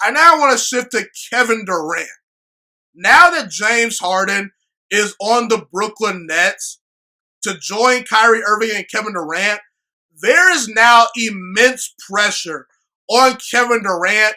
I now want to shift to Kevin Durant. Now that James Harden is on the Brooklyn Nets to join Kyrie Irving and Kevin Durant, there is now immense pressure on Kevin Durant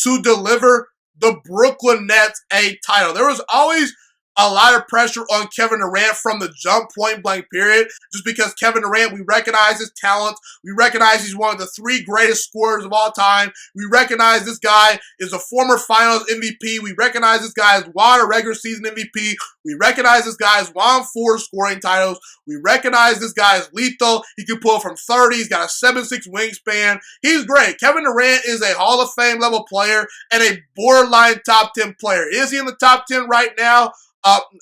to deliver the Brooklyn Nets a title. There was always a lot of pressure on Kevin Durant from the jump, point blank period, just because Kevin Durant, we recognize his talent. We recognize he's one of the 3 greatest scorers of all time. We recognize this guy is a former finals MVP. We recognize this guy has won a regular season MVP. We recognize this guy has won 4 scoring titles. We recognize this guy is lethal. He can pull from 30. He's got a 7'6" wingspan. He's great. Kevin Durant is a Hall of Fame level player and a borderline top 10 player. Is he in the top 10 right now?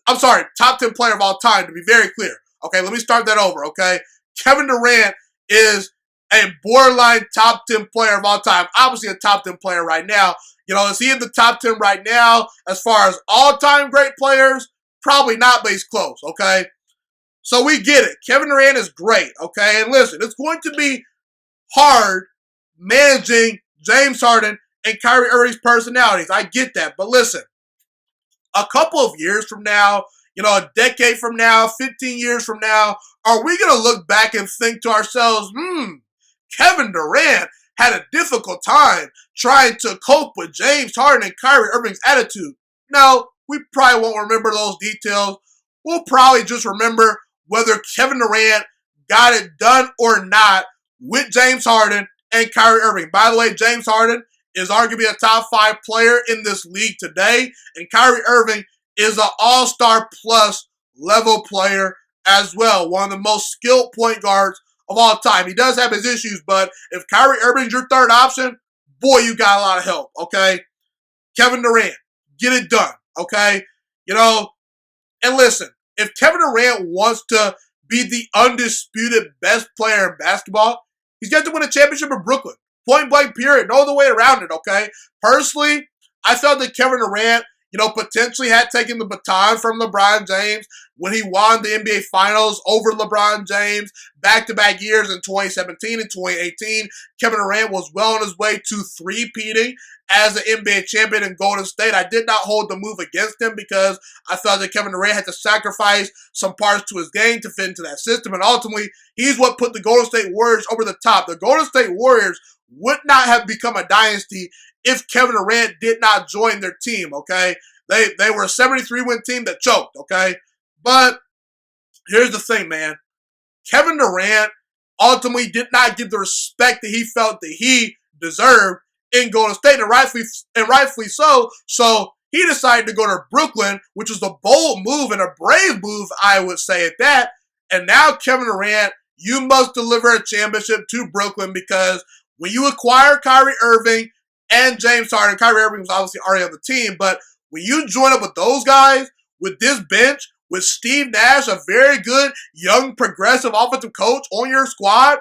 I'm sorry, top 10 player of all time, to be very clear. Okay, let me start that over, okay? Kevin Durant is a borderline top 10 player of all time. Obviously a top 10 player right now. You know, is he in the top 10 right now as far as all-time great players? Probably not, but he's close, okay? So we get it. Kevin Durant is great, okay? And listen, it's going to be hard managing James Harden and Kyrie Irving's personalities. I get that, but listen. A couple of years from now, a decade from now, 15 years from now, are we going to look back and think to ourselves, Kevin Durant had a difficult time trying to cope with James Harden and Kyrie Irving's attitude? No, we probably won't remember those details. We'll probably just remember whether Kevin Durant got it done or not with James Harden and Kyrie Irving. By the way, James Harden is arguably a top 5 player in this league today, and Kyrie Irving is an all-star plus level player as well. One of the most skilled point guards of all time. He does have his issues, but if Kyrie Irving's your third option, boy, you got a lot of help, okay? Kevin Durant, get it done, okay? And listen, if Kevin Durant wants to be the undisputed best player in basketball, he's got to win a championship in Brooklyn. Point blank period. No other way around it, okay? Personally, I felt that Kevin Durant, potentially had taken the baton from LeBron James when he won the NBA Finals over LeBron James back-to-back years in 2017 and 2018. Kevin Durant was well on his way to three-peating as an NBA champion in Golden State. I did not hold the move against him because I felt that Kevin Durant had to sacrifice some parts to his game to fit into that system, and ultimately, he's what put the Golden State Warriors over the top. The Golden State Warriors would not have become a dynasty if Kevin Durant did not join their team, okay? They were a 73-win team that choked, okay? But here's the thing, man. Kevin Durant ultimately did not get the respect that he felt that he deserved in Golden State, and rightfully so. So he decided to go to Brooklyn, which was a bold move and a brave move, I would say at that. And now, Kevin Durant, you must deliver a championship to Brooklyn, because when you acquire Kyrie Irving and James Harden, Kyrie Irving was obviously already on the team, but when you join up with those guys, with this bench, with Steve Nash, a very good, young, progressive offensive coach on your squad,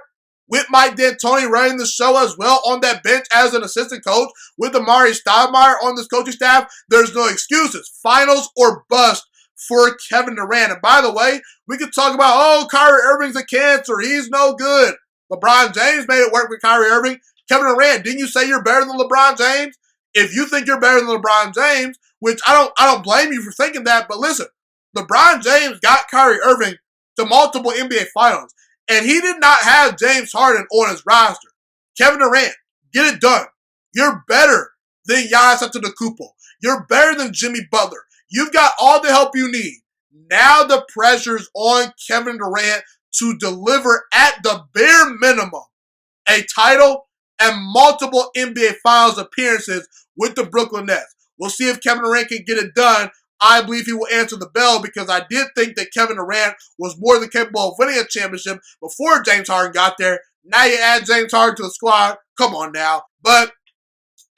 with Mike D'Antoni running the show as well on that bench as an assistant coach, with Amari Stoudemire on this coaching staff, there's no excuses. Finals or bust for Kevin Durant. And by the way, we could talk about, Kyrie Irving's a cancer. He's no good. LeBron James made it work with Kyrie Irving. Kevin Durant, didn't you say you're better than LeBron James? If you think you're better than LeBron James, which I don't blame you for thinking that, but listen, LeBron James got Kyrie Irving to multiple NBA Finals, and he did not have James Harden on his roster. Kevin Durant, get it done. You're better than Giannis Antetokounmpo. You're better than Jimmy Butler. You've got all the help you need. Now the pressure's on Kevin Durant to deliver at the bare minimum a title and multiple NBA Finals appearances with the Brooklyn Nets. We'll see if Kevin Durant can get it done. I believe he will answer the bell, because I did think that Kevin Durant was more than capable of winning a championship before James Harden got there. Now you add James Harden to the squad. Come on now. But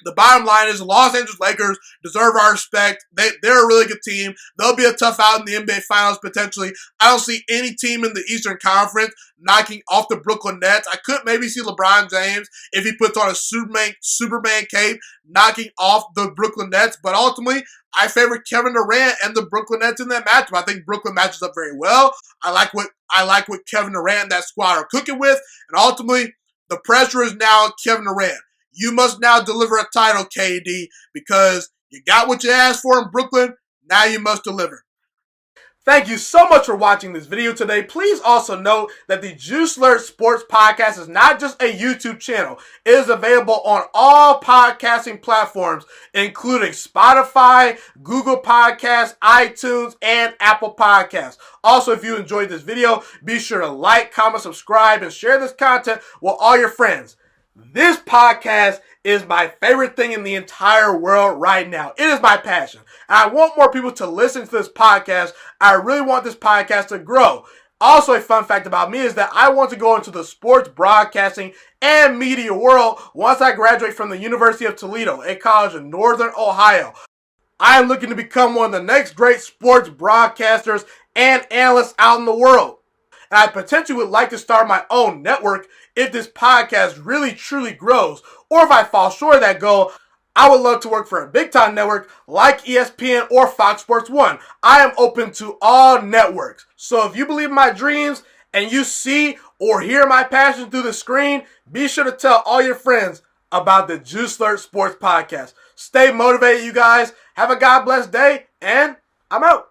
the bottom line is the Los Angeles Lakers deserve our respect. They're a really good team. They'll be a tough out in the NBA Finals potentially. I don't see any team in the Eastern Conference knocking off the Brooklyn Nets. I could maybe see LeBron James, if he puts on a Superman cape, knocking off the Brooklyn Nets. But ultimately, I favor Kevin Durant and the Brooklyn Nets in that matchup. I think Brooklyn matches up very well. I like what Kevin Durant and that squad are cooking with. And ultimately, the pressure is now on Kevin Durant. You must now deliver a title, KD, because you got what you asked for in Brooklyn. Now you must deliver. Thank you so much for watching this video today. Please also note that the Juiciest Sports Podcast is not just a YouTube channel. It is available on all podcasting platforms, including Spotify, Google Podcasts, iTunes, and Apple Podcasts. Also, if you enjoyed this video, be sure to like, comment, subscribe, and share this content with all your friends. This podcast is my favorite thing in the entire world right now. It is my passion. And I want more people to listen to this podcast. I really want this podcast to grow. Also, a fun fact about me is that I want to go into the sports broadcasting and media world once I graduate from the University of Toledo, a college in Northern Ohio. I am looking to become one of the next great sports broadcasters and analysts out in the world. And I potentially would like to start my own network if this podcast really truly grows. Or if I fall short of that goal, I would love to work for a big time network like ESPN or Fox Sports 1. I am open to all networks. So if you believe in my dreams and you see or hear my passion through the screen, be sure to tell all your friends about the Juiciest Sports Podcast. Stay motivated, you guys. Have a God bless day, and I'm out.